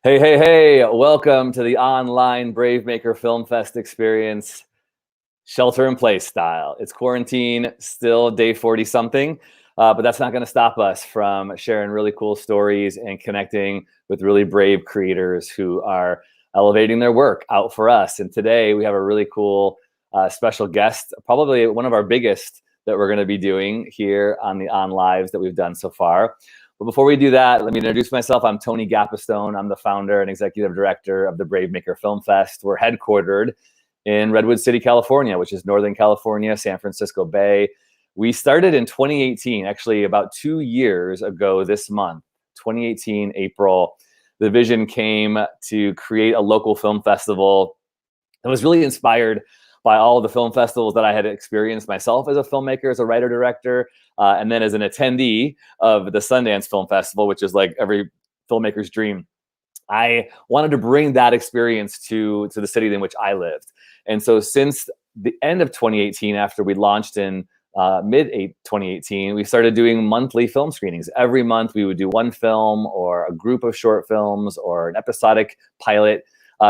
Hey, hey, hey, welcome to the online Brave Maker Film Fest experience, shelter in place style. It's quarantine, still day 40 something, but that's not going to stop us from sharing really cool stories and connecting with really brave creators who are elevating their work out for us. And today we have a really cool special guest, probably one of our biggest that we're going to be doing here on the On Lives that we've done so far. But before we do that, let me introduce myself. I'm Tony Gapastione. I'm the founder and executive director of the Brave Maker Film Fest. We're headquartered in Redwood City, California, which is Northern California, San Francisco Bay. We started in 2018, actually about 2 years ago this month, 2018, April. The vision came to create a local film festival that was really inspired by all of the film festivals that I had experienced myself as a filmmaker, as a writer-director, and then as an attendee of the Sundance Film Festival, which is like every filmmaker's dream. I wanted to bring that experience to the city in which I lived. And so since the end of 2018, after we launched in mid-2018, we started doing monthly film screenings. Every month we would do one film or a group of short films or an episodic pilot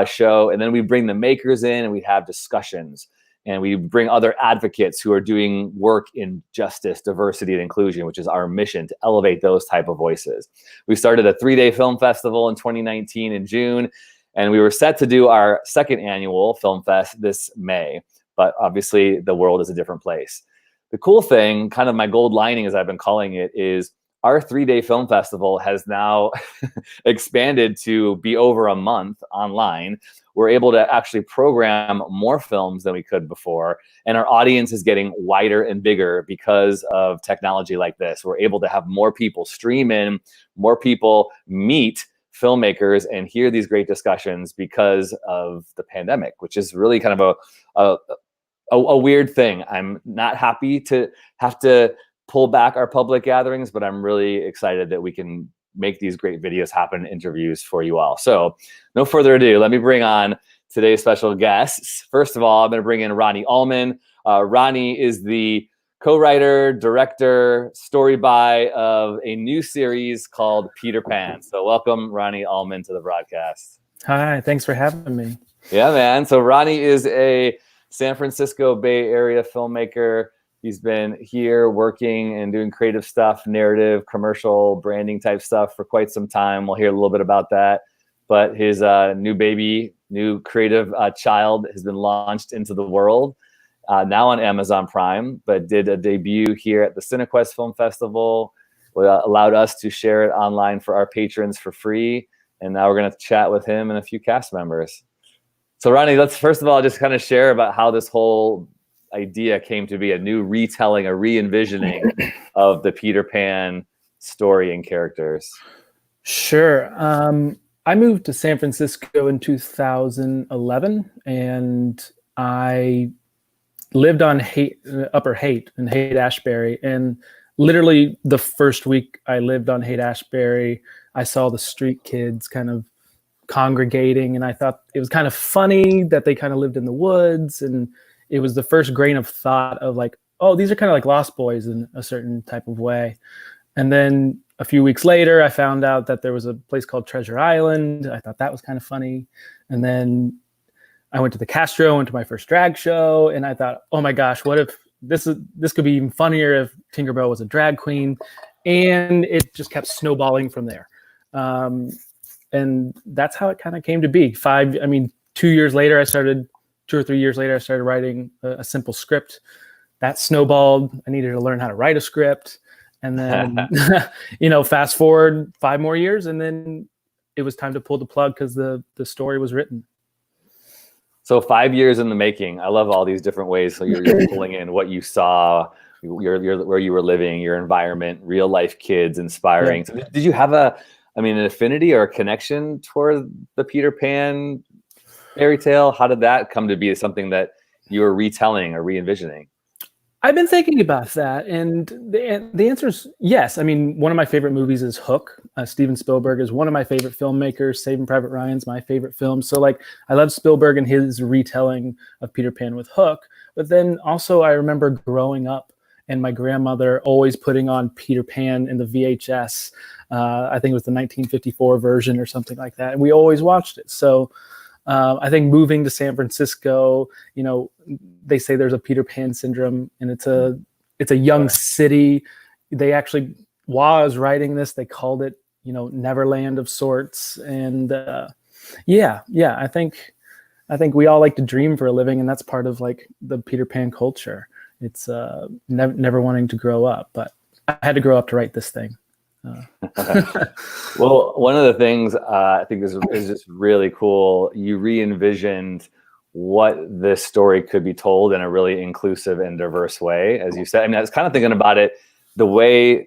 show. And then we bring the makers in and we have discussions. And we bring other advocates who are doing work in justice, diversity, and inclusion, which is our mission to elevate those type of voices. We started a 3-day film festival in 2019 in June, and we were set to do our second annual film fest this May. But obviously, the world is a different place. The cool thing, kind of my gold lining, as I've been calling it, is our 3-day film festival has now expanded to be over a month online. We're able to actually program more films than we could before. And our audience is getting wider and bigger because of technology like this. We're able to have more people stream in, more people meet filmmakers and hear these great discussions because of the pandemic, which is really kind of a weird thing. I'm not happy to have to pull back our public gatherings, but I'm really excited that we can make these great videos happen, interviews for you all. So no further ado, let me bring on today's special guests. First of all, I'm going to bring in Ronnie Allman. Ronnie is the co-writer, director, story by of a new series called Peter Pan. So welcome, Ronnie Allman, to the broadcast. Hi, thanks for having me. Yeah, man. So Ronnie is a San Francisco Bay Area filmmaker. He's been here working and doing creative stuff, narrative, commercial, branding type stuff for quite some time. We'll hear a little bit about that. But his new baby, new creative child has been launched into the world, now on Amazon Prime, but did a debut here at the CineQuest Film Festival, allowed us to share it online for our patrons for free. And now we're going to chat with him and a few cast members. So Ronnie, let's first of all just kind of share about how this whole idea came to be, a new retelling, a re-envisioning of the Peter Pan story and characters. Sure. I moved to San Francisco in 2011, and I lived on Upper Haight in Haight-Ashbury. And literally the first week I lived on Haight-Ashbury, I saw the street kids kind of congregating, and I thought it was kind of funny that they kind of lived in the woods, and it was the first grain of thought of like, oh, these are kind of like Lost Boys in a certain type of way. And then a few weeks later, I found out that there was a place called Treasure Island. I thought that was kind of funny. And then I went to the Castro, went to my first drag show, and I thought, oh my gosh, what if this could be even funnier if Tinkerbell was a drag queen? And it just kept snowballing from there. And that's how it kind of came to be. 2 years later, 2 or 3 years later, I started writing a simple script. That snowballed. I needed to learn how to write a script. And then, fast forward 5 more years, and then it was time to pull the plug because the story was written. So 5 years in the making. I love all these different ways. So you're pulling in what you saw, where you were living, your environment, real life kids, inspiring. Yeah. So did you have an affinity or a connection toward the Peter Pan fairy tale? How did that come to be something that you were retelling or re-envisioning? I've been thinking about that, and the answer is yes. I mean, one of my favorite movies is Hook. Steven Spielberg is one of my favorite filmmakers. Saving Private Ryan's my favorite film. So I love Spielberg and his retelling of Peter Pan with Hook. But then also I remember growing up and my grandmother always putting on Peter Pan in the VHS. I think it was the 1954 version or something like that. And we always watched it. So I think moving to San Francisco, they say there's a Peter Pan syndrome, and it's a young city. They actually, while I was writing this, they called it, Neverland of sorts. And I think we all like to dream for a living, and that's part of like the Peter Pan culture. It's never wanting to grow up, but I had to grow up to write this thing. Well, one of the things I think is just really cool. You re-envisioned what this story could be told in a really inclusive and diverse way, as you said. I mean, I was kind of thinking about it the way,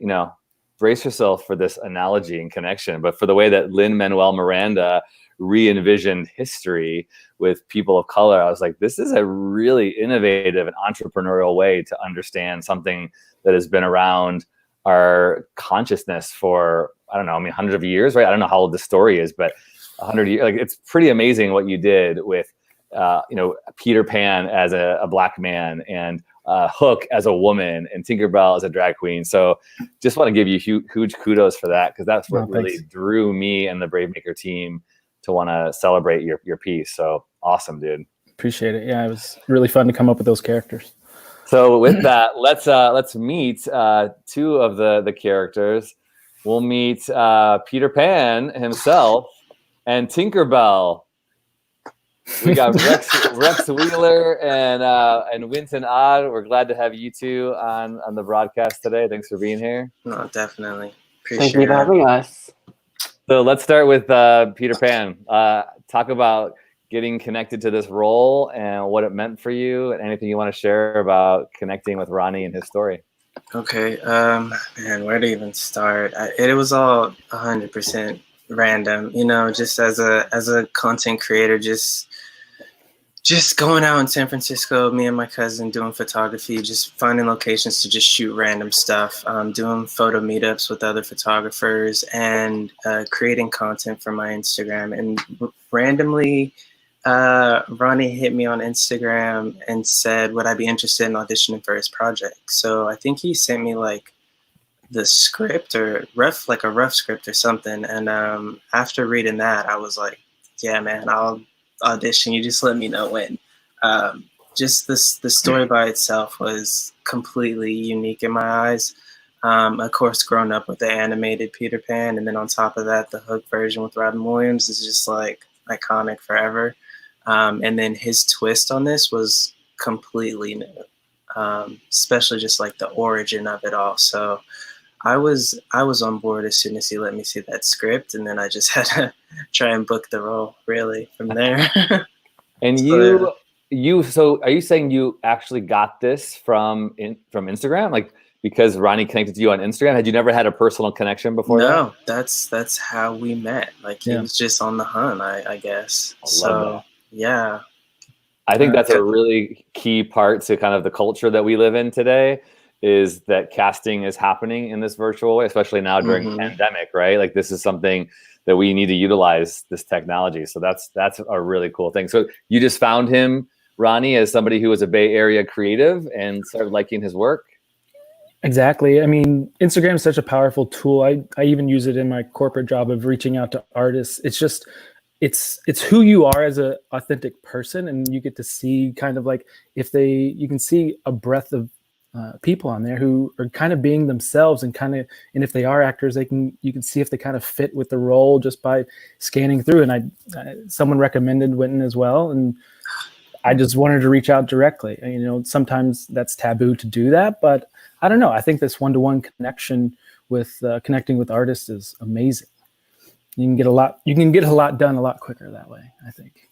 brace yourself for this analogy and connection, but for the way that Lin-Manuel Miranda re-envisioned history with people of color, I was like, this is a really innovative and entrepreneurial way to understand something that has been around our consciousness for, I don't know, hundreds of years, right? I don't know how old the story is, but 100 years, like, it's pretty amazing what you did with, Peter Pan as a black man, and Hook as a woman, and Tinkerbell as a drag queen. So just want to give you huge kudos for that, because that's what really drew me and the Bravemaker team to want to celebrate your piece. So awesome, dude. Appreciate it. Yeah, it was really fun to come up with those characters. So with that, let's meet two of the characters. We'll meet Peter Pan himself and Tinkerbell. We got Rex Wheeler and Winton Odd. We're glad to have you two on the broadcast today. Thanks for being here. No, definitely. Appreciate it. Thank you for having us. So let's start with Peter Pan. Talk about getting connected to this role and what it meant for you, and anything you want to share about connecting with Ronnie and his story. Okay, man, where to even start? It was all 100% random, just as a content creator, just going out in San Francisco, me and my cousin doing photography, just finding locations to just shoot random stuff, doing photo meetups with other photographers, and creating content for my Instagram. And randomly, Ronnie hit me on Instagram and said, would I be interested in auditioning for his project? So I think he sent me like the script, or a rough script or something. And after reading that, I was like, yeah, man, I'll audition. You just let me know when. Just the story by itself was completely unique in my eyes. Of course, growing up with the animated Peter Pan, and then on top of that, the Hook version with Robin Williams is just like iconic forever. And then his twist on this was completely new, especially just like the origin of it all. So I was on board as soon as he let me see that script, and then I just had to try and book the role really from there. And so are you saying you actually got this from Instagram, like because Ronnie connected to you on Instagram? Had you never had a personal connection before? No, that's how we met. Like, he was just on the hunt, I guess. So yeah. I think that's a really key part to kind of the culture that we live in today, is that casting is happening in this virtual way, especially now during the pandemic, right? Like, this is something that we need to utilize, this technology. So that's a really cool thing. So you just found him, Ronnie, as somebody who was a Bay Area creative and started liking his work? Exactly. I mean, Instagram is such a powerful tool. I even use it in my corporate job of reaching out to artists. It's just, it's who you are as an authentic person, and you get to see kind of like you can see a breadth of people on there who are kind of being themselves, and if they are actors, you can see if they kind of fit with the role just by scanning through. And someone recommended Winton as well, and I just wanted to reach out directly. Sometimes that's taboo to do that, but I don't know. I think this one-to-one connection with connecting with artists is amazing. You can get a lot done a lot quicker that way, I think.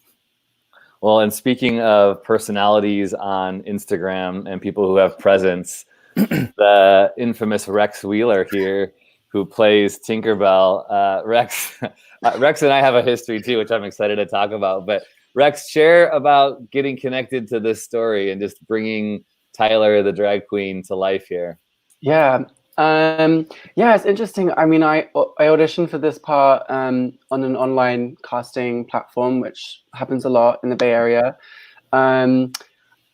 Well, and speaking of personalities on Instagram and people who have presence, the infamous Rex Wheeler here, who plays Tinkerbell. Rex and I have a history too, which I'm excited to talk about. But Rex, share about getting connected to this story and just bringing Tyler, the drag queen, to life here. Yeah. It's interesting. I mean, I auditioned for this part on an online casting platform, which happens a lot in the Bay Area.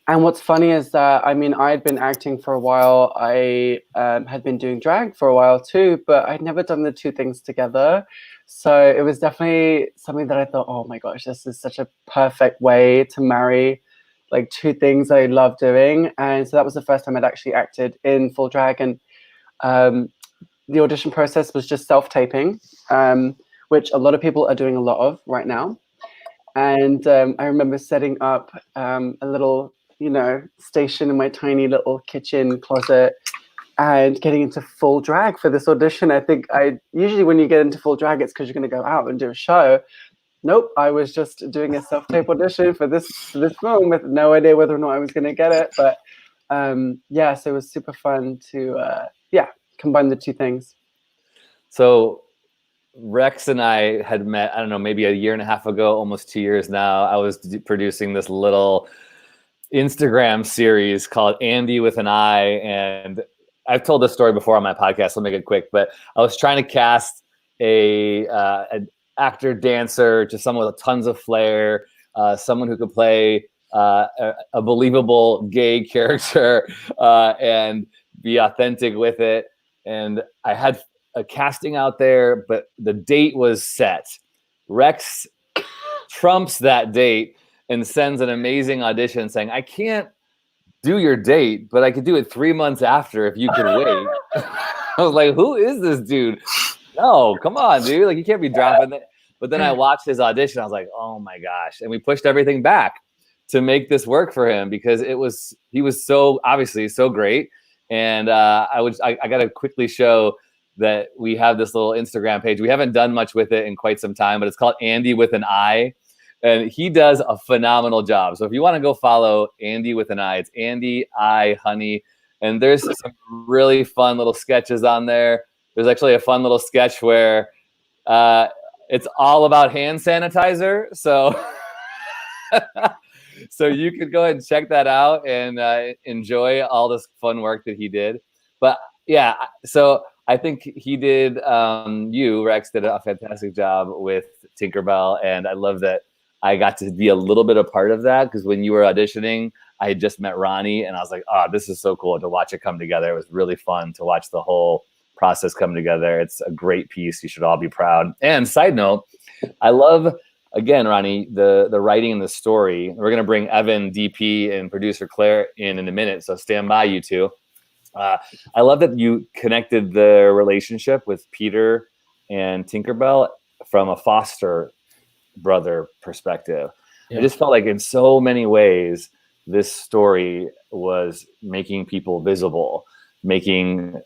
And what's funny is that, I mean, I'd been acting for a while. I had been doing drag for a while too, but I'd never done the two things together. So it was definitely something that I thought, oh my gosh, this is such a perfect way to marry like two things I love doing. And so that was the first time I'd actually acted in full drag. And the audition process was just self-taping, which a lot of people are doing a lot of right now. And I remember setting up a little, station in my tiny little kitchen closet and getting into full drag for this audition. I think usually when you get into full drag, it's because you're going to go out and do a show. Nope, I was just doing a self-tape audition for this film with no idea whether or not I was going to get it. But so it was super fun to combine the two things. So Rex and I had met, I don't know, maybe a year and a half ago, almost 2 years now. I was producing this little Instagram series called Andy with an I, and I've told this story before on my podcast. I'll make it quick, but I was trying to cast an actor, dancer, just someone with tons of flair, someone who could play a believable gay character and be authentic with it. And I had a casting out there, but the date was set. Rex trumps that date and sends an amazing audition saying, I can't do your date, but I could do it 3 months after if you could wait. I was like, who is this dude? No, come on, dude. Like, you can't be dropping it. But then I watched his audition. I was like, oh my gosh. And we pushed everything back to make this work for him because he was so obviously so great. And I got to quickly show that we have this little Instagram page. We haven't done much with it in quite some time, but it's called Andy with an I. And he does a phenomenal job. So if you want to go follow Andy with an I, it's Andy I Honey. And there's some really fun little sketches on there. There's actually a fun little sketch where it's all about hand sanitizer. So so you could go ahead and check that out and enjoy all this fun work that he did. But yeah, so I think he did, Rex did a fantastic job with Tinkerbell. And I love that I got to be a little bit a part of that because when you were auditioning, I had just met Ronnie and I was like, oh, this is so cool to watch it come together. It was really fun to watch the whole process come together. It's a great piece. You should all be proud. And side note, I love, again, Ronnie, the writing and the story. We're going to bring Evan, DP, and producer Claire in a minute. So stand by, you two. I love that you connected the relationship with Peter and Tinkerbell from a foster brother perspective. Yeah. I just felt like in so many ways, this story was making people visible, making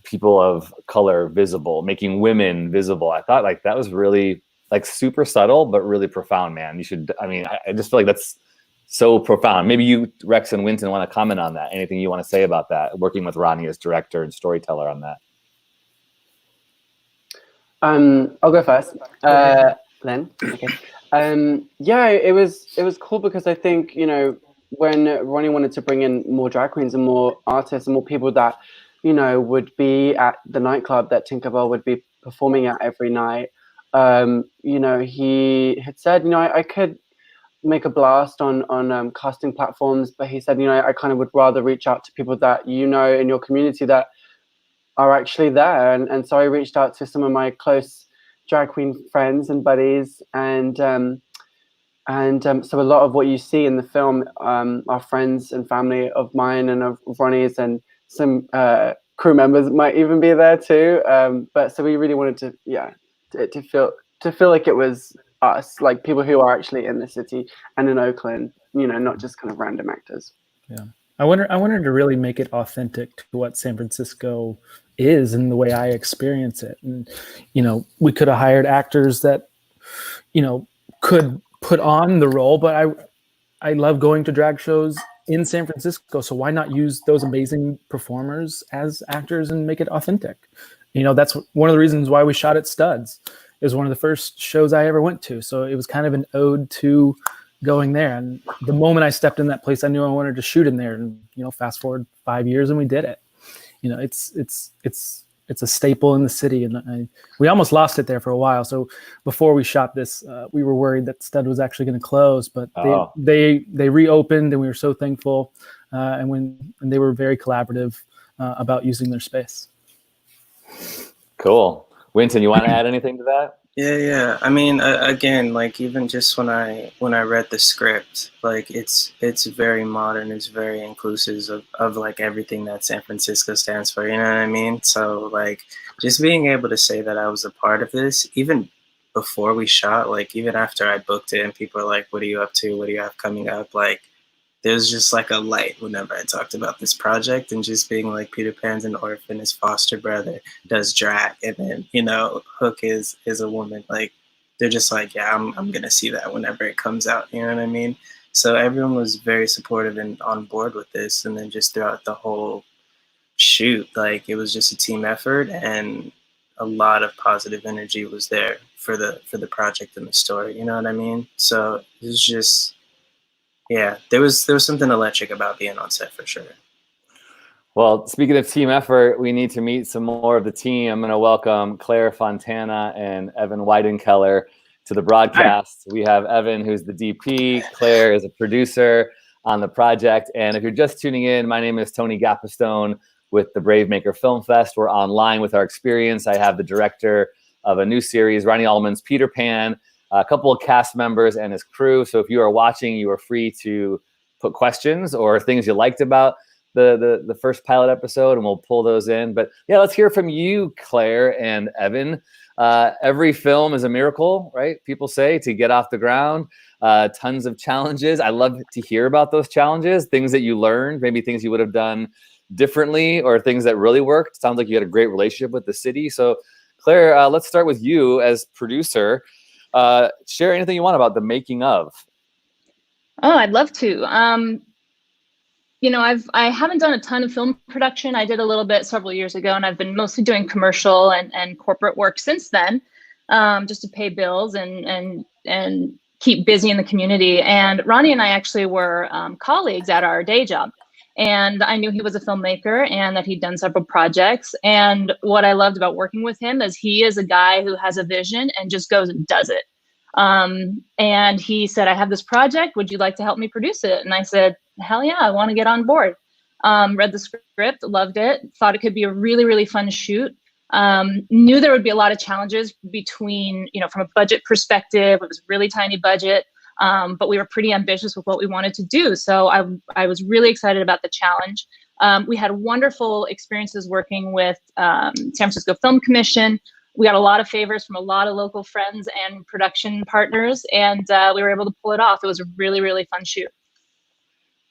people of color visible, making women visible. I thought like that was really like super subtle, but really profound, man. You should, I just feel like that's so profound. Maybe you, Rex and Winton, want to comment on that. Anything you want to say about that, working with Ronnie as director and storyteller on that? I'll go first. Len. Okay. It was cool because I think, when Ronnie wanted to bring in more drag queens and more artists and more people that, would be at the nightclub that Tinkerbell would be performing at every night, he had said, I could make a blast on casting platforms, but he said, I kind of would rather reach out to people that in your community that are actually there. And so I reached out to some of my close drag queen friends and buddies, and so a lot of what you see in the film are friends and family of mine and of Ronnie's, and some crew members might even be there too. But so we really wanted to feel like it was us, like people who are actually in the city and in Oakland, not just kind of random actors. Yeah, I wanted to really make it authentic to what San Francisco is and the way I experience it. And, we could have hired actors that, could put on the role, but I love going to drag shows in San Francisco. So why not use those amazing performers as actors and make it authentic? That's one of the reasons why we shot at Studs. It was one of the first shows I ever went to. So it was kind of an ode to going there. And the moment I stepped in that place, I knew I wanted to shoot in there. And, fast forward 5 years and we did it. It's it's a staple in the city, and we almost lost it there for a while. So before we shot this, we were worried that Stud was actually going to close, but they reopened, and we were so thankful. And they were very collaborative about using their space. Cool. Winton, you want to add anything to that? Yeah. I mean, again, like even just when I read the script, like it's very modern. It's very inclusive of like everything that San Francisco stands for. You know what I mean? So like just being able to say that I was a part of this, even before we shot, like even after I booked it, and people are like, "What are you up to? What do you have coming up?" Like there's just like a light whenever I talked about this project, and just being like Peter Pan's an orphan, his foster brother does drag, and then, you know, Hook is a woman. Like they're just like, yeah, I'm gonna see that whenever it comes out. You know what I mean? So everyone was very supportive and on board with this, and then just throughout the whole shoot, like it was just a team effort, and a lot of positive energy was there for the project and the story. You know what I mean? So it was just. Yeah, there was something electric about being on set for sure. Well, speaking of team effort, we need to meet some more of the team. I'm going to welcome Claire Fontana and Evan Weidenkeller to the broadcast. We have Evan, who's the DP. Claire is a producer on the project. And if you're just tuning in, my name is Tony Gapastione with the Brave Maker Film Fest. We're online with our experience. I have the director of a new series, Ronnie Allman's Peter Pan, a couple of cast members and his crew. So if you are watching, you are free to put questions or things you liked about the first pilot episode, and we'll pull those in. But yeah, let's hear from you, Claire and Evan. Every film is a miracle, right? People say, to get off the ground. Tons of challenges. I love to hear about those challenges, things that you learned, maybe things you would have done differently or things that really worked. Sounds like you had a great relationship with the city. So Claire, let's start with you as producer. Share anything you want about the making of. Oh, I'd love to. You know, I haven't done a ton of film production. I did a little bit several years ago, and I've been mostly doing commercial and corporate work since then, just to pay bills and keep busy in the community. And Ronnie and I actually were colleagues at our day job. And I knew he was a filmmaker and that he'd done several projects. And what I loved about working with him is he is a guy who has a vision and just goes and does it. And he said, I have this project. Would you like to help me produce it? And I said, hell yeah, I want to get on board. Read the script, loved it, thought it could be a really, really fun shoot. Knew there would be a lot of challenges between, you know, from a budget perspective. It was a really tiny budget. But we were pretty ambitious with what we wanted to do. So I was really excited about the challenge. We had wonderful experiences working with San Francisco Film Commission. We got a lot of favors from a lot of local friends and production partners, and we were able to pull it off. It was a really, really fun shoot.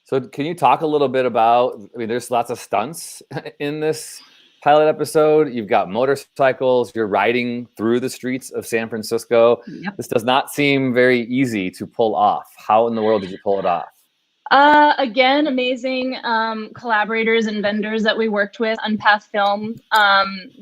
So can you talk a little bit about, I mean, there's lots of stunts in this pilot episode. You've got motorcycles, you're riding through the streets of San Francisco. Yep. This does not seem very easy to pull off. How in the world did you pull it off? Again, amazing collaborators and vendors that we worked with. Unpath Film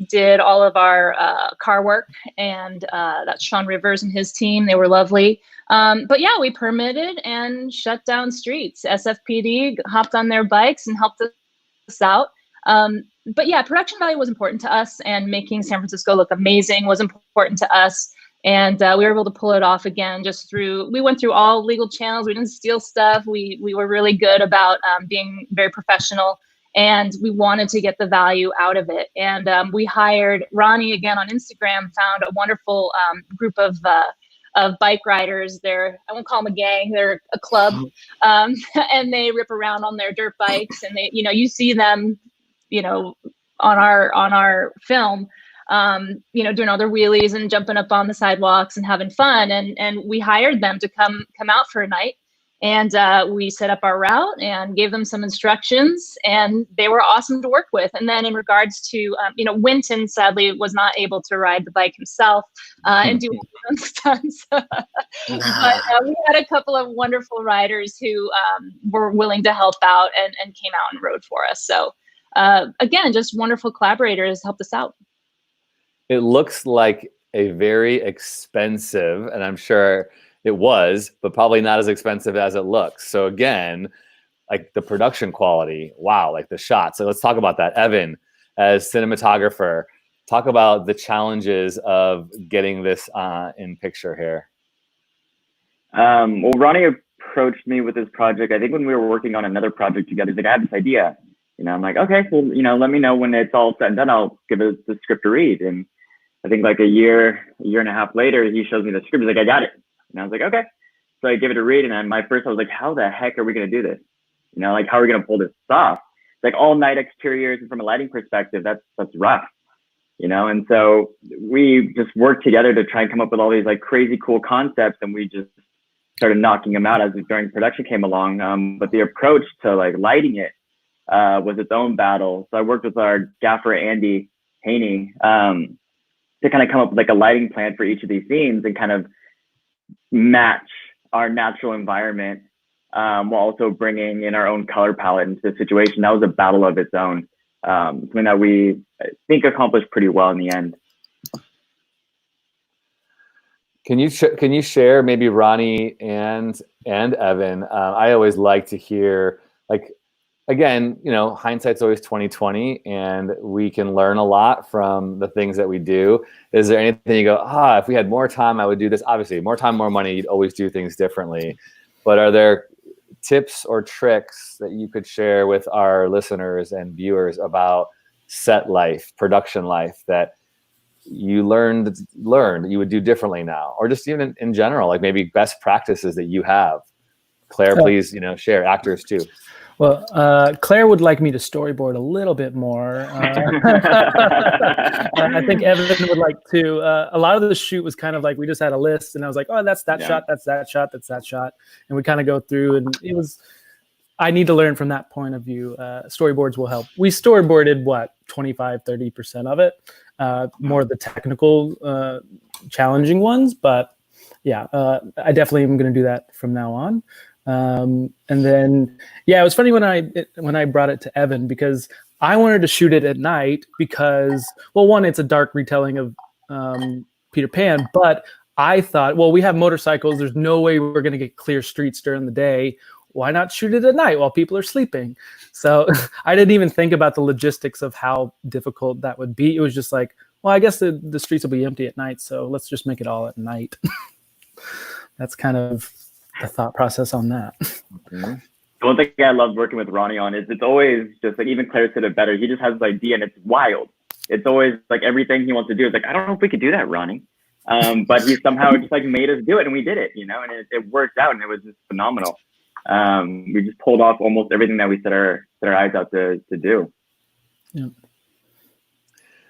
did all of our car work, and that's Sean Rivers and his team. They were lovely. But yeah, we permitted and shut down streets. SFPD hopped on their bikes and helped us out. But yeah, production value was important to us, and making San Francisco look amazing was important to us. And we were able to pull it off again we went through all legal channels. We didn't steal stuff. We were really good about being very professional, and we wanted to get the value out of it. And we hired Ronnie again on Instagram, found a wonderful group of bike riders. I won't call them a gang, they're a club. And they rip around on their dirt bikes, and they, you know, you see them, you know, on our film, you know, doing all their wheelies and jumping up on the sidewalks and having fun. And we hired them to come out for a night, and we set up our route and gave them some instructions, and they were awesome to work with. And then in regards to, you know, Winton sadly was not able to ride the bike himself and do his own stunts. But we had a couple of wonderful riders who were willing to help out and came out and rode for us. So again, just wonderful collaborators helped us out. It looks like a very expensive, and I'm sure it was, but probably not as expensive as it looks. So again, like the production quality, wow, like the shots. So let's talk about that. Evan, as cinematographer, talk about the challenges of getting this in picture here. Well, Ronnie approached me with this project, I think when we were working on another project together. He's like, I have this idea. I'm like, okay, well, let me know when it's all said and done. I'll give it the script to read. And I think like a year and a half later, he shows me the script. He's like, I got it. And I was like, okay. So I give it a read. And then I was like, how the heck are we going to do this? Like, how are we going to pull this off? It's like all night exteriors, and from a lighting perspective, that's rough, And so we just worked together to try and come up with all these like crazy cool concepts, and we just started knocking them out as during production came along. But the approach to like lighting it was its own battle. So I worked with our gaffer Andy Haney to kind of come up with like a lighting plan for each of these scenes and kind of match our natural environment, while also bringing in our own color palette into the situation. That was a battle of its own. Something that we, I think, accomplished pretty well in the end. Can you share, maybe Ronnie and Evan? I always like to hear, like, again, hindsight's always 20/20, and we can learn a lot from the things that we do. Is there anything you go, if we had more time, I would do this? Obviously, more time, more money, you'd always do things differently. But are there tips or tricks that you could share with our listeners and viewers about set life, production life, that you learned you would do differently now, or just even in general, like maybe best practices that you have? Claire, please, share. Actors too. Well, Claire would like me to storyboard a little bit more. I think Evan would like to. A lot of the shoot was kind of like we just had a list, and I was like, oh, that's that shot, that's that shot, that's that shot, and we kind of go through, and it was. I need to learn from that point of view. Storyboards will help. We storyboarded 25-30% of it, more of the technical, challenging ones. But yeah, I definitely am going to do that from now on. And then, it was funny when I brought it to Evan, because I wanted to shoot it at night because, well, one, it's a dark retelling of Peter Pan, but I thought, well, we have motorcycles. There's no way we're going to get clear streets during the day. Why not shoot it at night while people are sleeping? So I didn't even think about the logistics of how difficult that would be. It was just like, well, I guess the streets will be empty at night, so let's just make it all at night. That's kind of the thought process on that. Mm-hmm. The one thing I love working with Ronnie on is it's always just like, even Claire said it better, he just has this idea and it's wild. It's always like everything he wants to do is like, I don't know if we could do that, Ronnie. But he somehow just like made us do it, and we did it, and it worked out, and it was just phenomenal. We just pulled off almost everything that we set our eyes out to do. Yeah.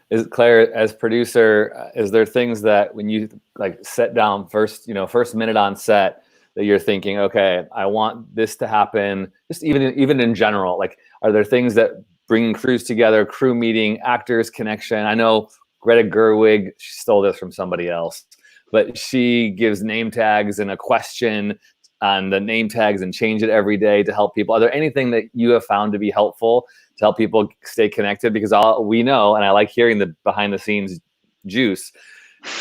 Is Claire, as producer, is there things that when you like set down first minute on set that you're thinking, okay, I want this to happen, just even in general? Like, are there things that bring crews together, crew meeting, actors connection? I know Greta Gerwig, she stole this from somebody else, but she gives name tags and a question on the name tags and change it every day to help people. Are there anything that you have found to be helpful to help people stay connected? Because we know, and I like hearing the behind the scenes juice,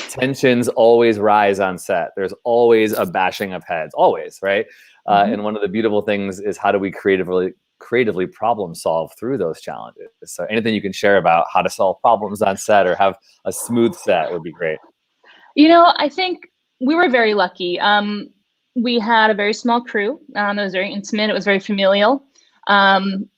tensions always rise on set. There's always a bashing of heads, always, right? Mm-hmm. And one of the beautiful things is how do we creatively problem solve through those challenges? So anything you can share about how to solve problems on set or have a smooth set would be great. I think we were very lucky. We had a very small crew. It was very intimate. It was very familial.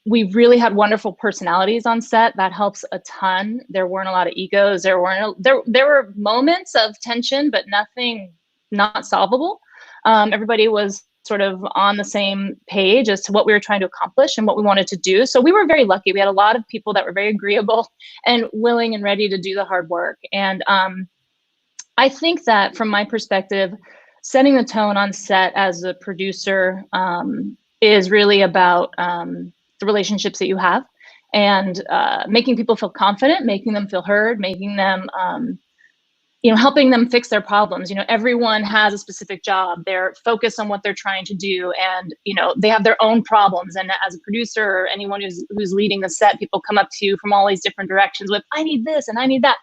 We really had wonderful personalities on set. That helps a ton. There weren't a lot of egos. There were moments of tension, but nothing not solvable. Everybody was sort of on the same page as to what we were trying to accomplish and what we wanted to do. So we were very lucky. We had a lot of people that were very agreeable and willing and ready to do the hard work. And I think that from my perspective, setting the tone on set as a producer is really about the relationships that you have, and making people feel confident, making them feel heard, making them, helping them fix their problems. Everyone has a specific job. They're focused on what they're trying to do, and they have their own problems. And as a producer or anyone who's leading the set, people come up to you from all these different directions with, I need this and I need that.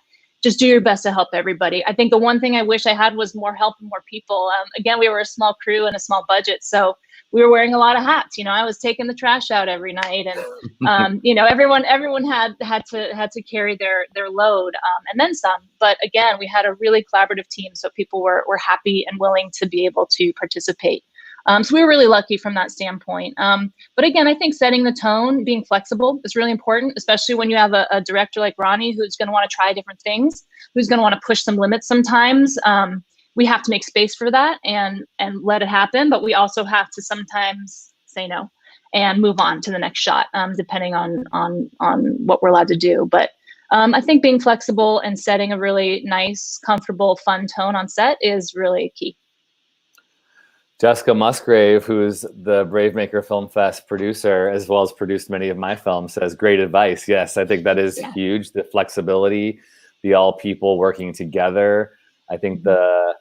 Just do your best to help everybody. I think the one thing I wish I had was more help and more people. Again, we were a small crew and a small budget, so we were wearing a lot of hats. I was taking the trash out every night, and everyone had to carry their load, and then some. But again, we had a really collaborative team, so people were happy and willing to be able to participate. So we were really lucky from that standpoint. But again, I think setting the tone, being flexible is really important, especially when you have a director like Ronnie, who's going to want to try different things, who's going to want to push some limits sometimes. We have to make space for that and let it happen. But we also have to sometimes say no and move on to the next shot, depending on what we're allowed to do. But I think being flexible and setting a really nice, comfortable, fun tone on set is really key. Jessica Musgrave, who's the Bravemaker Film Fest producer, as well as produced many of my films, says great advice. Yes, I think that is huge. The flexibility, the all people working together. I think the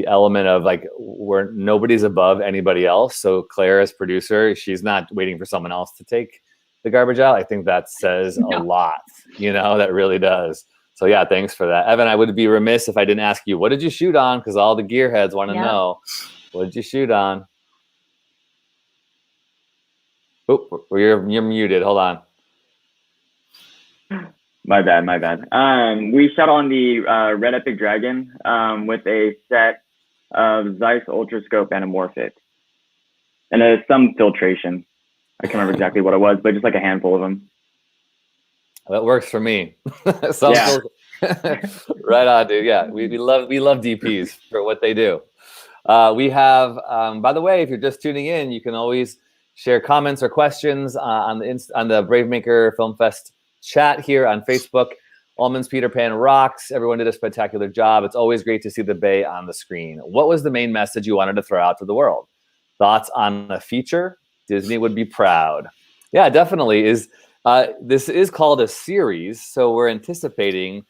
element of like where nobody's above anybody else. So Claire as producer, she's not waiting for someone else to take the garbage out. I think that says a lot, that really does. So yeah, thanks for that. Evan, I would be remiss if I didn't ask you, what did you shoot on? Because all the gearheads want to know. What did you shoot on? Oh, you're muted. Hold on. My bad. We shot on the Red Epic Dragon with a set of Zeiss Ultrascope Anamorphic and some filtration. I can't remember exactly what it was, but just like a handful of them. That works for me. Right on, dude. Yeah, we love DPs for what they do. We have, by the way, if you're just tuning in, you can always share comments or questions on the Bravemaker Film Fest chat here on Facebook. Allman's Peter Pan rocks. Everyone did a spectacular job. It's always great to see the Bay on the screen. What was the main message you wanted to throw out to the world? Thoughts on a feature? Disney would be proud. Yeah, definitely. This is called a series, so we're anticipating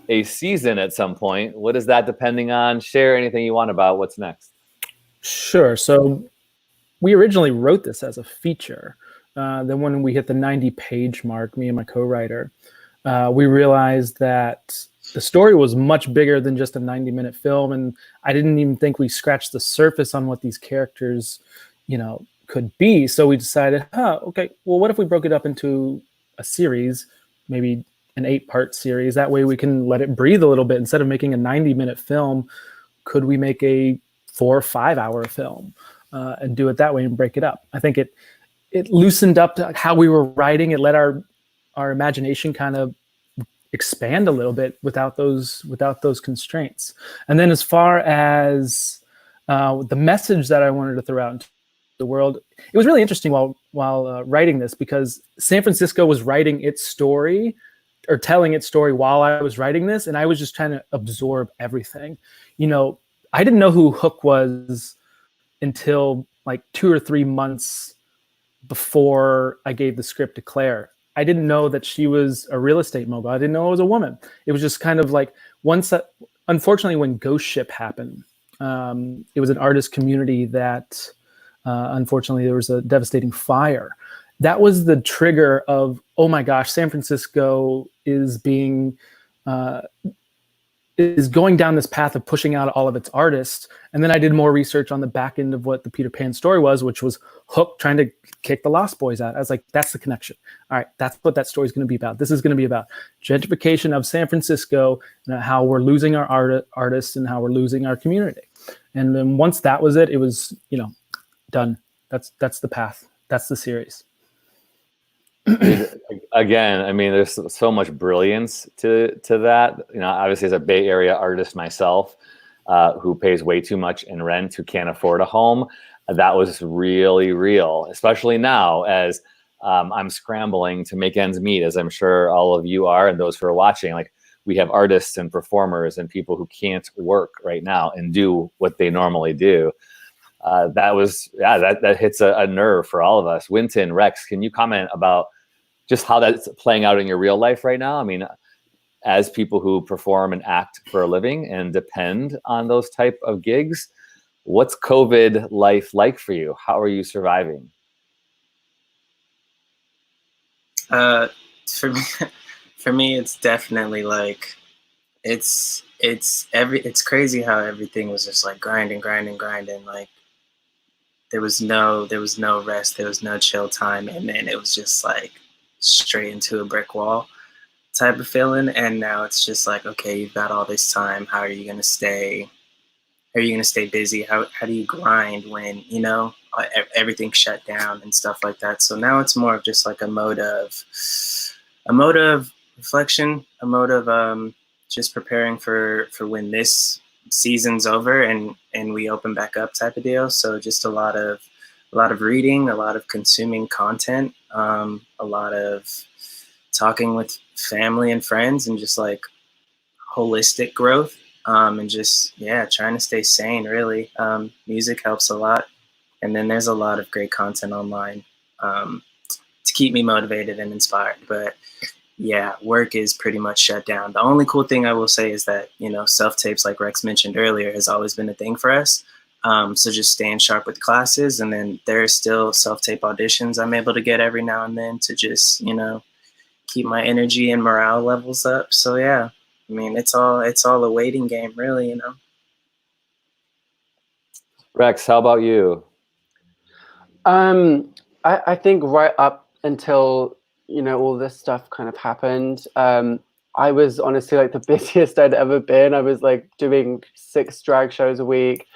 a season at some point. What is that depending on? Share anything you want about what's next. Sure. So we originally wrote this as a feature. Then when we hit the 90-page mark, me and my co-writer, we realized that the story was much bigger than just a 90-minute film. And I didn't even think we scratched the surface on what these characters, could be. So we decided, okay, well, what if we broke it up into a series, maybe an 8-part series? That way we can let it breathe a little bit. Instead of making a 90-minute film, could we make a 4 or 5 hour film and do it that way and break it up? I think it loosened up how we were writing. It let our imagination kind of expand a little bit without those constraints. And then as far as the message that I wanted to throw out into the world, it was really interesting while writing this, because San Francisco was writing its story or telling its story while I was writing this, and I was just trying to absorb everything. I didn't know who Hook was until like 2 or 3 months before I gave the script to Claire. I didn't know that she was a real estate mogul. I didn't know it was a woman. It was just kind of like unfortunately, when Ghost Ship happened, it was an artist community that unfortunately there was a devastating fire. That was the trigger of, oh my gosh, San Francisco is going down this path of pushing out all of its artists. And then I did more research on the back end of what the Peter Pan story was, which was Hook trying to kick the Lost Boys out. I was like, that's the connection. All right, that's what that story is going to be about. This is going to be about gentrification of San Francisco and how we're losing our artists and how we're losing our community. And then once that was it, it was, done. That's the path. That's the series. Again, I mean, there's so much brilliance to that. Obviously, as a Bay Area artist myself, who pays way too much in rent, who can't afford a home, that was really real. Especially now, as I'm scrambling to make ends meet, as I'm sure all of you are, and those who are watching. Like, we have artists and performers and people who can't work right now and do what they normally do. That hits a nerve for all of us. Winton, Rex, can you comment about just how that's playing out in your real life right now? I mean, as people who perform and act for a living and depend on those type of gigs, what's COVID life like for you? How are you surviving? For me, it's definitely like, it's crazy how everything was just like grinding. Like, there was no rest, there was no chill time, and then it was just like straight into a brick wall type of feeling. And now it's just like, okay, you've got all this time. How are you gonna stay? How are you gonna stay busy? How do you grind when, you know, everything's shut down and stuff like that? So now it's more of just like a mode of reflection, a mode of just preparing for when this season's over and we open back up type of deal. So just a lot of reading, a lot of consuming content, a lot of talking with family and friends, and just like holistic growth, and just, yeah, trying to stay sane, really. Music helps a lot. And then there's a lot of great content online to keep me motivated and inspired. But yeah, work is pretty much shut down. The only cool thing I will say is that, you know, self-tapes, like Rex mentioned earlier, has always been a thing for us. So just staying sharp with classes, and then there are still self-tape auditions I'm able to get every now and then to just, you know, keep my energy and morale levels up. So yeah, I mean, it's all a waiting game, really, you know. Rex, how about you? I think right up until, you know, all this stuff kind of happened, I was honestly like the busiest I'd ever been. I was like doing 6 drag shows a week,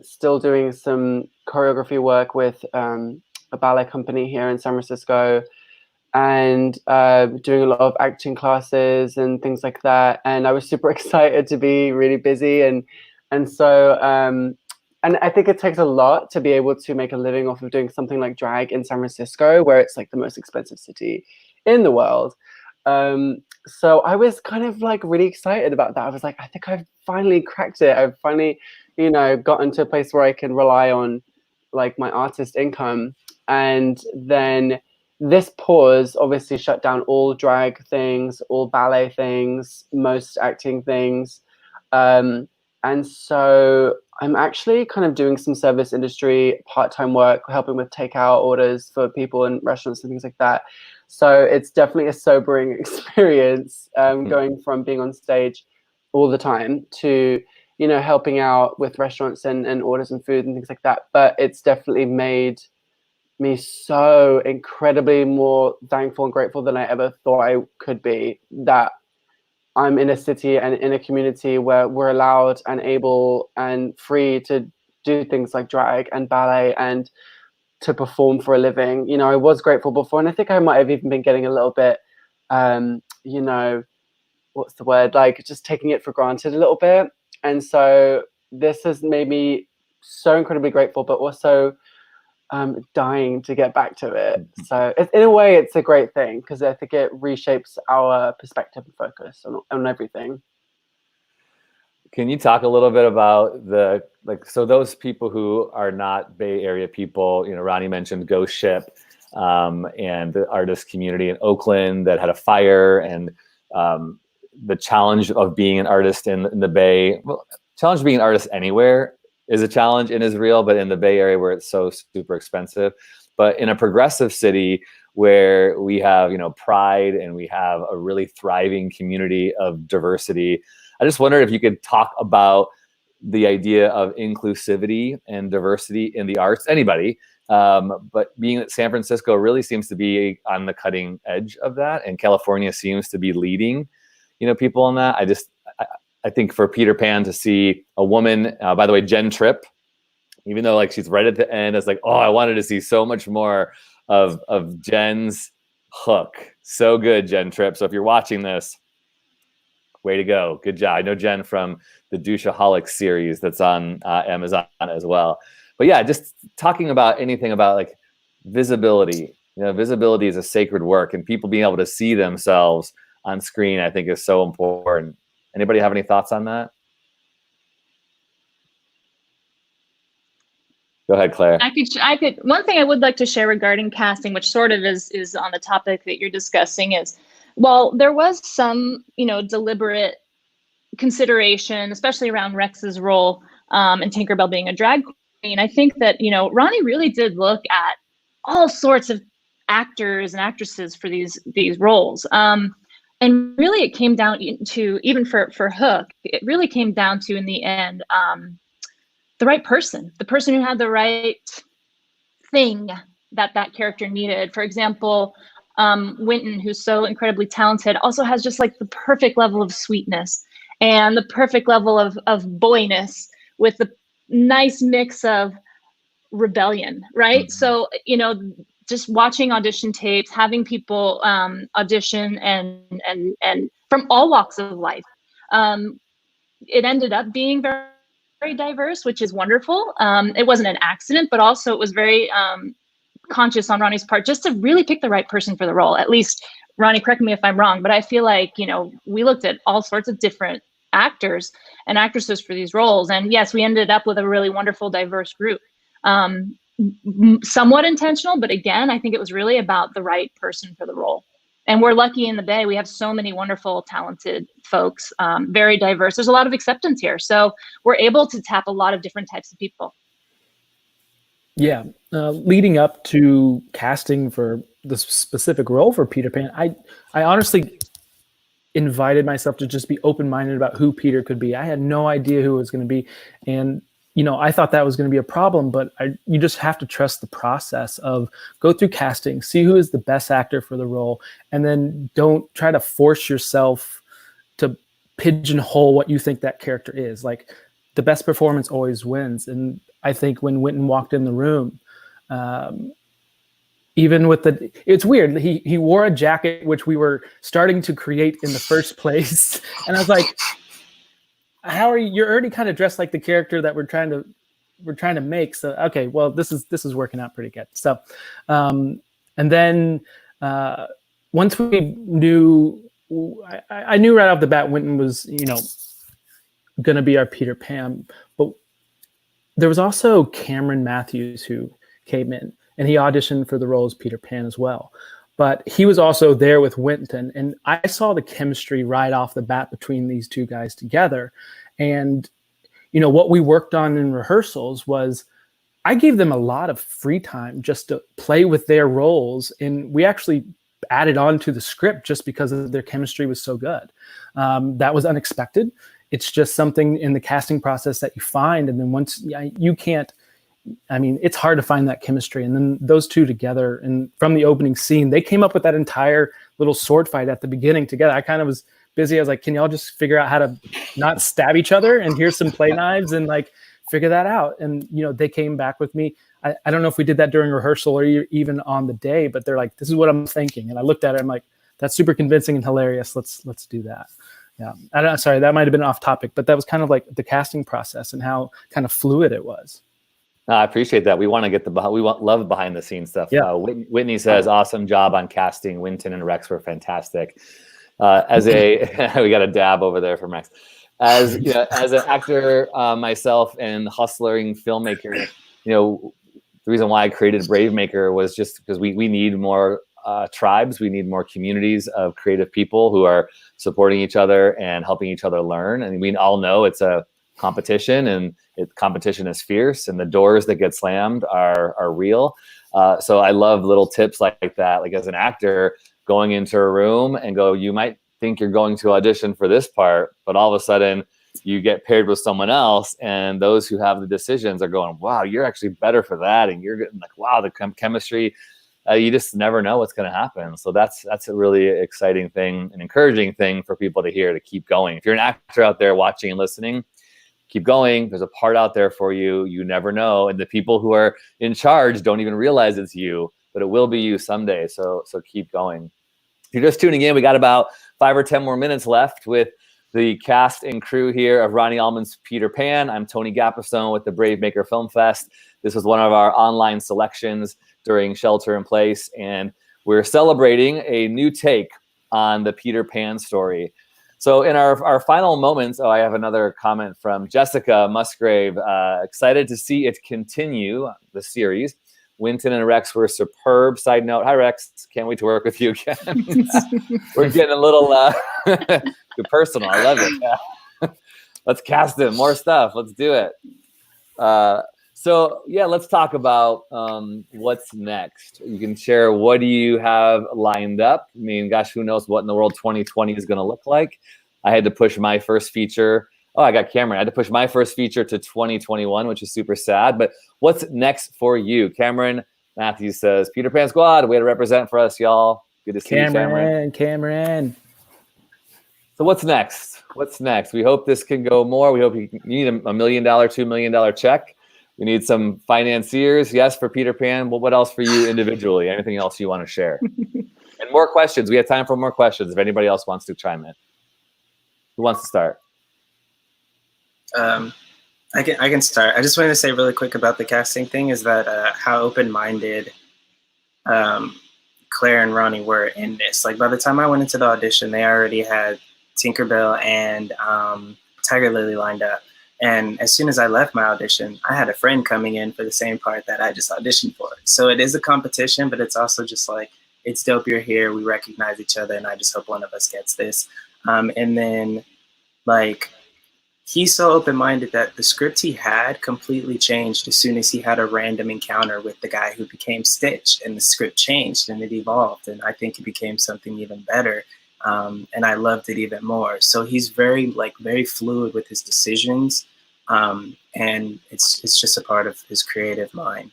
still doing some choreography work with a ballet company here in San Francisco, and doing a lot of acting classes and things like that. And I was super excited to be really busy, and so and I think it takes a lot to be able to make a living off of doing something like drag in San Francisco, where it's like the most expensive city in the world. So I was kind of like really excited about that. I was like, I think I've finally cracked it. I've finally, you know, gotten to a place where I can rely on like my artist income. And then this pause obviously shut down all drag things, all ballet things, most acting things. And so I'm actually kind of doing some service industry part-time work, helping with takeout orders for people in restaurants and things like that. So it's definitely a sobering experience, going from being on stage all the time to, you know, helping out with restaurants and orders and food and things like that. But it's definitely made me so incredibly more thankful and grateful than I ever thought I could be, that I'm in a city and in a community where we're allowed and able and free to do things like drag and ballet and to perform for a living. You know, I was grateful before, and I think I might have even been getting a little bit, you know, what's the word? Like just taking it for granted a little bit. And so this has made me so incredibly grateful, but also dying to get back to it. So in a way, it's a great thing, because I think it reshapes our perspective and focus on everything. Can you talk a little bit about so those people who are not Bay Area people, you know, Ronnie mentioned Ghost Ship, and the artist community in Oakland that had a fire, and the challenge of being an artist in the Bay. Well, challenge of being an artist anywhere is a challenge and is real, but in the Bay Area where it's so super expensive. But in a progressive city where we have, you know, pride and we have a really thriving community of diversity, I just wondered if you could talk about the idea of inclusivity and diversity in the arts, anybody. But being that San Francisco really seems to be on the cutting edge of that, and California seems to be leading, you know, people on that. I think for Peter Pan to see a woman, by the way, Jen Tripp, even though like she's right at the end, it's like, oh, I wanted to see so much more of Jen's hook. So good, Jen Tripp. So if you're watching this, way to go. Good job. I know Jen from the Douchaholics series that's on Amazon as well. But yeah, just talking about anything about like visibility. You know, visibility is a sacred work, and people being able to see themselves on screen, I think, is so important. Anybody have any thoughts on that? Go ahead, Claire. I could. One thing I would like to share regarding casting, which sort of is on the topic that you're discussing, is, well, there was some, you know, deliberate consideration, especially around Rex's role, and Tinkerbell being a drag queen. I think that, you know, Ronnie really did look at all sorts of actors and actresses for these roles. And really it came down to, even for Hook, it really came down to, in the end, the right person, the person who had the right thing that character needed. For example, Winton, who's so incredibly talented, also has just like the perfect level of sweetness and the perfect level of boyness with the nice mix of rebellion, right? So, you know, just watching audition tapes, having people audition and from all walks of life. It ended up being very, very diverse, which is wonderful. It wasn't an accident, but also it was very conscious on Ronnie's part just to really pick the right person for the role. At least, Ronnie, correct me if I'm wrong, but I feel like, you know, we looked at all sorts of different actors and actresses for these roles. And yes, we ended up with a really wonderful, diverse group. Somewhat intentional, but again, I think it was really about the right person for the role. And we're lucky in the Bay. We have so many wonderful, talented folks, very diverse. There's a lot of acceptance here. So we're able to tap a lot of different types of people. Yeah. Leading up to casting for the specific role for Peter Pan, I honestly invited myself to just be open-minded about who Peter could be. I had no idea who it was going to be. And, you know, I thought that was going to be a problem, but you just have to trust the process of go through casting, see who is the best actor for the role, and then don't try to force yourself to pigeonhole what you think that character is. Like, the best performance always wins. And I think when Winton walked in the room, even with it's weird. He wore a jacket, which we were starting to create in the first place. And I was like, how are you? You're already kind of dressed like the character that we're trying to make. So, okay, well, this is working out pretty good. So, and then once we knew, I knew right off the bat Winton was, you know, going to be our Peter Pan, but there was also Cameron Matthews who came in, and he auditioned for the role as Peter Pan as well. But he was also there with Winton, and I saw the chemistry right off the bat between these two guys together. And, you know, what we worked on in rehearsals was I gave them a lot of free time just to play with their roles, and we actually added on to the script just because of their chemistry was so good. That was unexpected. It's just something in the casting process that you find, and then once you can't, I mean, it's hard to find that chemistry. And then those two together, and from the opening scene, they came up with that entire little sword fight at the beginning together. I kind of was busy. I was like, can y'all just figure out how to not stab each other? And here's some play knives and like figure that out. And, you know, they came back with me. I don't know if we did that during rehearsal or even on the day, but they're like, this is what I'm thinking. And I looked at it, I'm like, that's super convincing and hilarious. Let's do that. Yeah. Sorry, that might've been off topic, but that was kind of like the casting process and how kind of fluid it was. No, I appreciate that. We want to get love behind the scenes stuff. Yeah. Whitney says, awesome job on casting. Winton and Rex were fantastic. We got a dab over there from Rex. As an actor myself and hustling filmmaker, you know, the reason why I created Brave Maker was just because we need more tribes. We need more communities of creative people who are supporting each other and helping each other learn. And we all know it's a competition, and competition is fierce, and the doors that get slammed are real. So I love little tips like that. Like, as an actor, going into a room and you might think you're going to audition for this part, but all of a sudden you get paired with someone else, and those who have the decisions are going, wow, you're actually better for that. And you're getting like, wow, the chemistry, you just never know what's going to happen. So that's a really exciting thing, an encouraging thing for people to hear, to keep going. If you're an actor out there watching and listening, keep going. There's a part out there for you. You never know. And the people who are in charge don't even realize it's you, but it will be you someday. So keep going. If you're just tuning in, we got about 5 or 10 more minutes left with the cast and crew here of Ronnie Allman's Peter Pan. I'm Tony Gapastione with the Brave Maker Film Fest. This was one of our online selections during Shelter in Place, and we're celebrating a new take on the Peter Pan story. So in our final moments, I have another comment from Jessica Musgrave. Excited to see it continue, the series. Winton and Rex were superb. Side note, hi Rex, can't wait to work with you again. We're getting a little personal. I love it. Yeah. Let's cast him, more stuff. Let's do it. So yeah, let's talk about what's next. You can share, what do you have lined up? I mean, gosh, who knows what in the world 2020 is going to look like. I had to push my first feature Oh, I got Cameron. I had to push my first feature to 2021, which is super sad. But what's next for you? Cameron Matthews says, Peter Pan Squad, way to represent for us, y'all. Good to see you, Cameron. Cameron. So what's next? What's next? We hope this can go more. We hope you need $1 million, $2 million check. We need some financiers. Yes, for Peter Pan. But what else for you individually? Anything else you want to share? And more questions. We have time for more questions if anybody else wants to chime in. Who wants to start? I can start. I just wanted to say really quick about the casting thing is that how open-minded Claire and Ronnie were in this. Like by the time I went into the audition, they already had Tinkerbell and Tiger Lily lined up. And as soon as I left my audition, I had a friend coming in for the same part that I just auditioned for. So it is a competition, but it's also just like, it's dope you're here. We recognize each other, and I just hope one of us gets this. And then, like, he's so open-minded that the script he had completely changed as soon as he had a random encounter with the guy who became Stitch, and the script changed and it evolved, and I think it became something even better. And I loved it even more. So he's very fluid with his decisions, and it's just a part of his creative mind.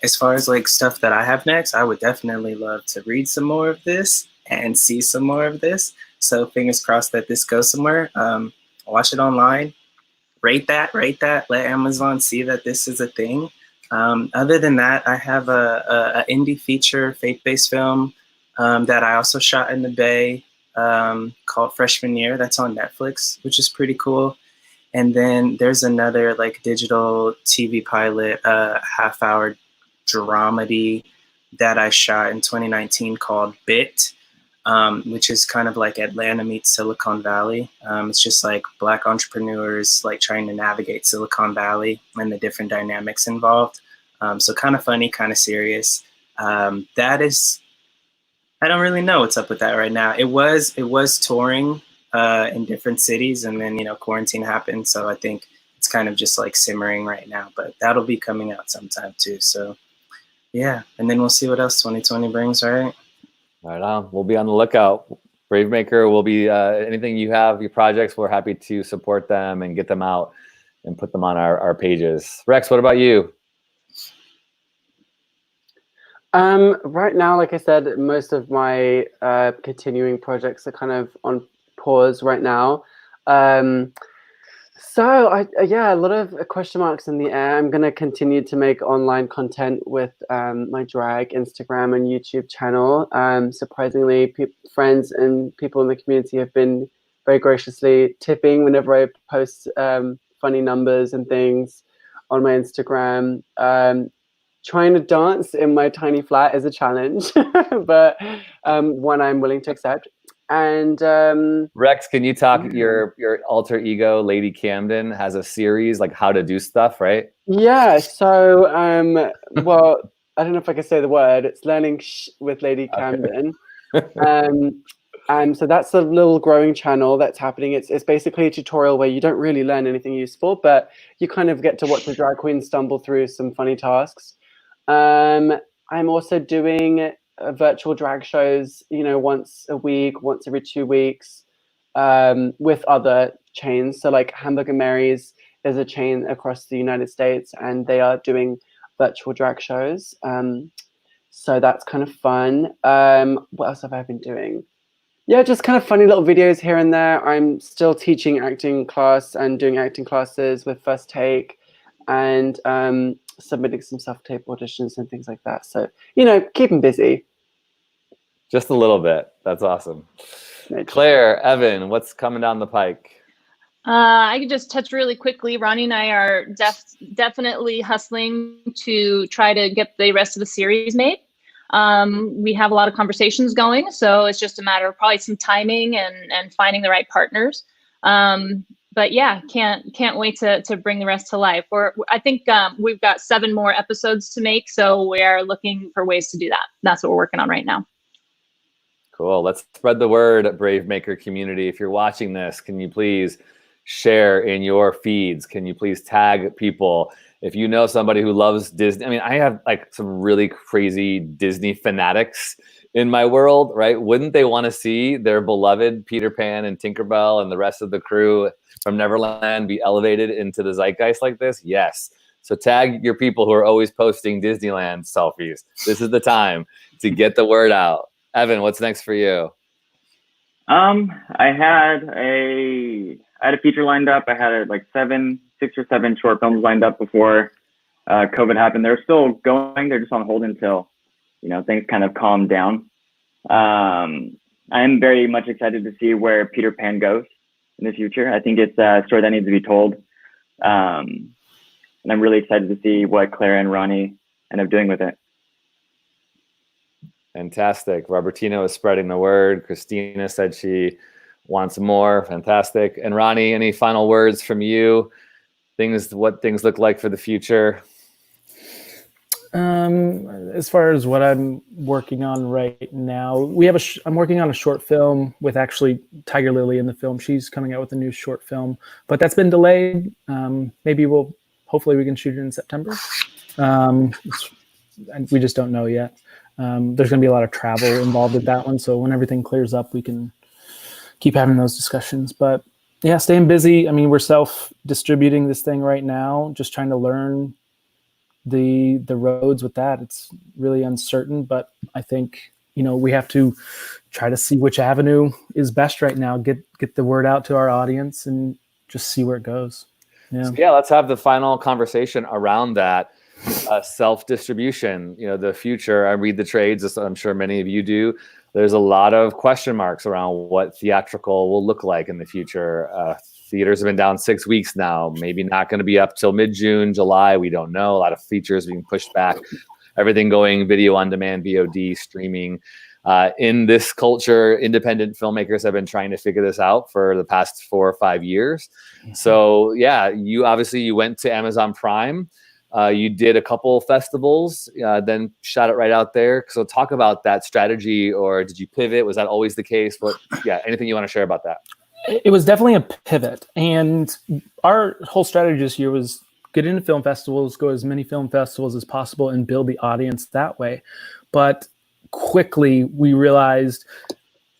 As far as like stuff that I have next, I would definitely love to read some more of this and see some more of this. So fingers crossed that this goes somewhere. Watch it online, rate that, let Amazon see that this is a thing. Other than that, I have a indie feature, faith-based film that I also shot in the Bay called Freshman Year. That's on Netflix, which is pretty cool. And then there's another like digital TV pilot, half-hour dramedy that I shot in 2019 called Bit. Which is kind of like Atlanta meets Silicon Valley. It's just like Black entrepreneurs like trying to navigate Silicon Valley and the different dynamics involved. So kind of funny, kind of serious. That is, I don't really know what's up with that right now. It was touring in different cities, and then quarantine happened. So I think it's kind of just like simmering right now. But that'll be coming out sometime too. So yeah, and then we'll see what else 2020 brings. Right. Right on. We'll be on the lookout. Bravemaker will be anything you have, your projects, we're happy to support them and get them out and put them on our pages. Rex, what about you? Right now, like I said, most of my continuing projects are kind of on pause right now. So yeah, a lot of question marks in the air. I'm going to continue to make online content with my drag Instagram and YouTube channel. Surprisingly, friends and people in the community have been very graciously tipping whenever I post funny numbers and things on my Instagram. Trying to dance in my tiny flat is a challenge, but one I'm willing to accept. And Rex, can you talk your alter ego Lady Camden has a series like how to do stuff, right? Yeah, so well, I don't know if I can say the word. It's learning with Lady Camden. So that's a little growing channel that's happening. It's basically a tutorial where you don't really learn anything useful, but you kind of get to watch the drag queen stumble through some funny tasks. I'm also doing virtual drag shows, once a week, once every 2 weeks, with other chains. So like Hamburger Mary's is a chain across the United States, and they are doing virtual drag shows. So that's kind of fun. What else have I been doing? Yeah, just kind of funny little videos here and there. I'm still teaching acting class and doing acting classes with First Take, and submitting some self-tape auditions and things like that. So, keeping busy. Just a little bit. That's awesome. Claire, Evan, what's coming down the pike? I could just touch really quickly. Ronnie and I are definitely hustling to try to get the rest of the series made. We have a lot of conversations going, so it's just a matter of probably some timing and finding the right partners. But yeah, can't wait to bring the rest to life. I think we've got 7 more episodes to make, so we are looking for ways to do that. That's what we're working on right now. Cool. Let's spread the word, Bravemaker community. If you're watching this, can you please share in your feeds? Can you please tag people? If you know somebody who loves Disney, I mean, I have like some really crazy Disney fanatics in my world, right? Wouldn't they want to see their beloved Peter Pan and Tinkerbell and the rest of the crew from Neverland be elevated into the zeitgeist like this? Yes. So tag your people who are always posting Disneyland selfies. This is the time to get the word out. Evan, what's next for you? I had a feature lined up. I had like 6 or 7 short films lined up before COVID happened. They're still going. They're just on hold until, things kind of calm down. I'm very much excited to see where Peter Pan goes in the future. I think it's a story that needs to be told. And I'm really excited to see what Clara and Ronnie end up doing with it. Fantastic. Robertino is spreading the word. Christina said she wants more. Fantastic. And Ronnie, any final words from you? What things look like for the future? As far as what I'm working on right now, I'm working on a short film with actually Tiger Lily in the film. She's coming out with a new short film, but that's been delayed. Hopefully we can shoot it in September. We just don't know yet. There's going to be a lot of travel involved with that one. So when everything clears up, we can keep having those discussions. But yeah, staying busy. I mean, we're self-distributing this thing right now, just trying to learn the roads with that. It's really uncertain, but I think, we have to try to see which avenue is best right now, get the word out to our audience and just see where it goes. Yeah. So yeah, let's have the final conversation around that. Self-distribution, the future. I read the trades, as I'm sure many of you do. There's a lot of question marks around what theatrical will look like in the future. Theaters have been down 6 weeks now, maybe not going to be up till mid-June, July. We don't know. A lot of features being pushed back. Everything going video on demand, VOD, streaming. In this culture, independent filmmakers have been trying to figure this out for the past 4 or 5 years. So yeah, you went to Amazon Prime. You did a couple festivals, then shot it right out there. So talk about that strategy, or did you pivot? Was that always the case? Anything you want to share about that? It was definitely a pivot. And our whole strategy this year was get into film festivals, go as many film festivals as possible and build the audience that way. But quickly we realized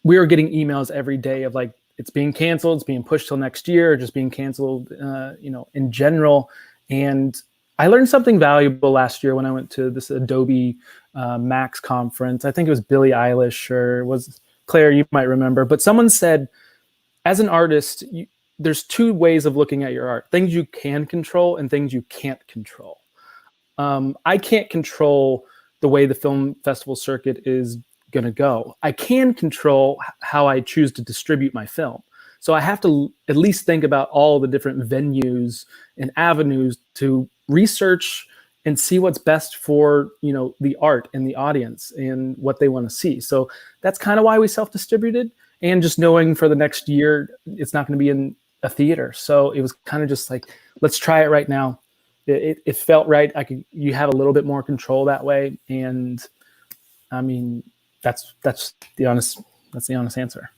we were getting emails every day of like, it's being canceled, it's being pushed till next year, or just being canceled, in general. And I learned something valuable last year when I went to this Adobe Max conference. I think it was Billie Eilish, or was Claire, you might remember. But someone said, as an artist, there's 2 ways of looking at your art. Things you can control and things you can't control. I can't control the way the film festival circuit is going to go. I can control how I choose to distribute my film. So I have to at least think about all the different venues and avenues to research and see what's best for, the art and the audience and what they want to see. So that's kind of why we self-distributed, and just knowing for the next year, it's not going to be in a theater. So it was kind of just like, let's try it right now. It felt right. You have a little bit more control that way. And I mean, that's the honest answer.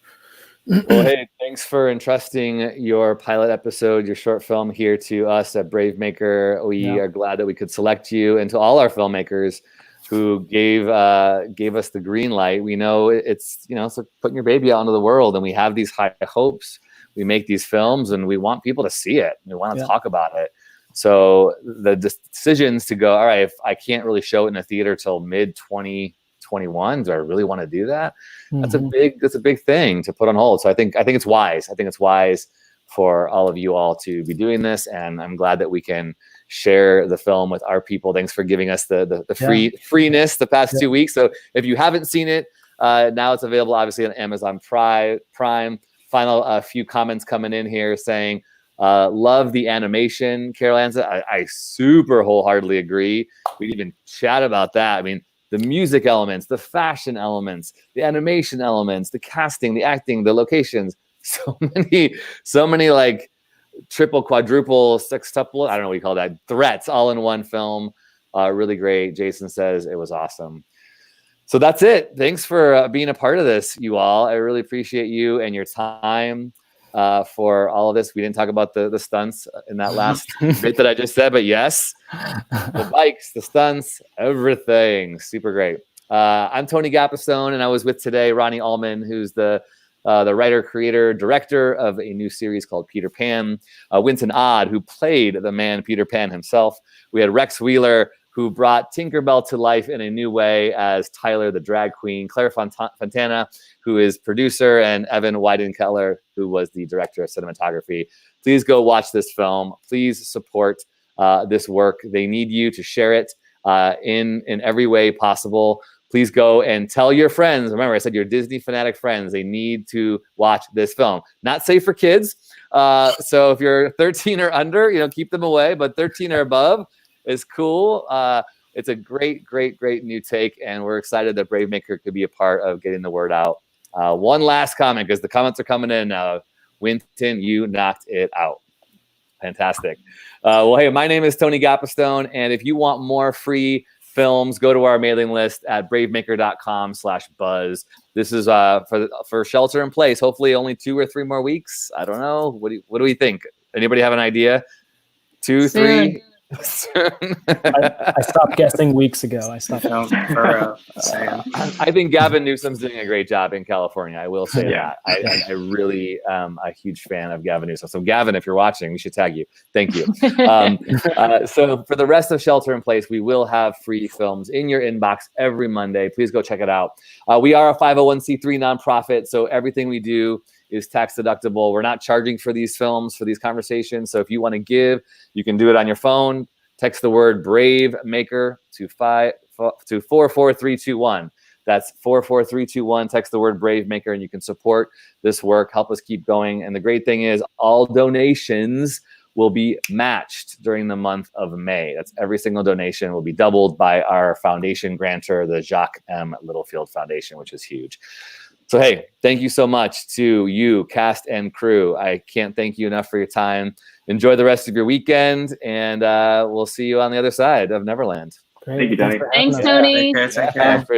Well, hey, thanks for entrusting your pilot episode, your short film, here to us at Brave Maker. We are glad that we could select you, and to all our filmmakers who gave us the green light. We know it's like putting your baby out into the world, and we have these high hopes. We make these films, and we want people to see it. We want to talk about it. So the decisions to go, all right, if I can't really show it in a theater till mid-2021, do I really want to do that? That's a big thing to put on hold. So I think it's wise. I think it's wise for all of you all to be doing this, and I'm glad that we can share the film with our people. Thanks for giving us the freeness the past 2 weeks. So if you haven't seen it, now it's available obviously on Amazon Prime. Final few comments coming in here saying, love the animation, Carol Anza. I super wholeheartedly agree. We even chat about that. I mean, the music elements, the fashion elements, the animation elements, the casting, the acting, the locations, so many like triple, quadruple, sextuple, I don't know what you call that, threats all in one film. Really great. Jason says it was awesome. So that's it. Thanks for being a part of this, you all. I really appreciate you and your time. for all of this. We didn't talk about the stunts in that last bit that I just said, but yes, the bikes, the stunts, everything. Super great. I'm Tony Gapastione, and I was with today Ronnie Allman, who's the writer, creator, director of a new series called Peter Pan. Winton Odd, who played the man Peter Pan himself. We had Rex Wheeler, who brought Tinkerbell to life in a new way as Tyler, the drag queen. Claire Fontana, who is producer, and Evan Weidenkeller, who was the director of cinematography. Please go watch this film. Please support this work. They need you to share it in every way possible. Please go and tell your friends. Remember, I said your Disney fanatic friends, they need to watch this film. Not safe for kids. So if you're 13 or under, keep them away, but 13 or above is cool. It's a great new take, and we're excited that Bravemaker could be a part of getting the word out. One last comment, because the comments are coming in now. Winton, you knocked it out. Fantastic. Well, hey, my name is Tony Gapastione, and if you want more free films, go to our mailing list at bravemaker.com/buzz. This is for Shelter in Place. Hopefully only 2 or 3 more weeks. I don't know. What do we think? Anybody have an idea? 2, 3? I stopped guessing weeks ago. I stopped. I think Gavin Newsom's doing a great job in California. I will say that. I really am a huge fan of Gavin Newsom. So Gavin, if you're watching, we should tag you. Thank you. So for the rest of Shelter in Place, we will have free films in your inbox every Monday. Please go check it out. We are a 501c3 nonprofit, so everything we do is tax deductible. We're not charging for these films, for these conversations. So if you want to give, you can do it on your phone. Text the word Brave Maker to 44321. That's 44321. Text the word Brave Maker, and you can support this work. Help us keep going. And the great thing is all donations will be matched during the month of May. That's every single donation will be doubled by our foundation grantor, the Jacques M. Littlefield Foundation, which is huge. So, hey, thank you so much to you, cast and crew. I can't thank you enough for your time. Enjoy the rest of your weekend, and we'll see you on the other side of Neverland. Great. Thank you, Tony. Thanks, Tony. Take care.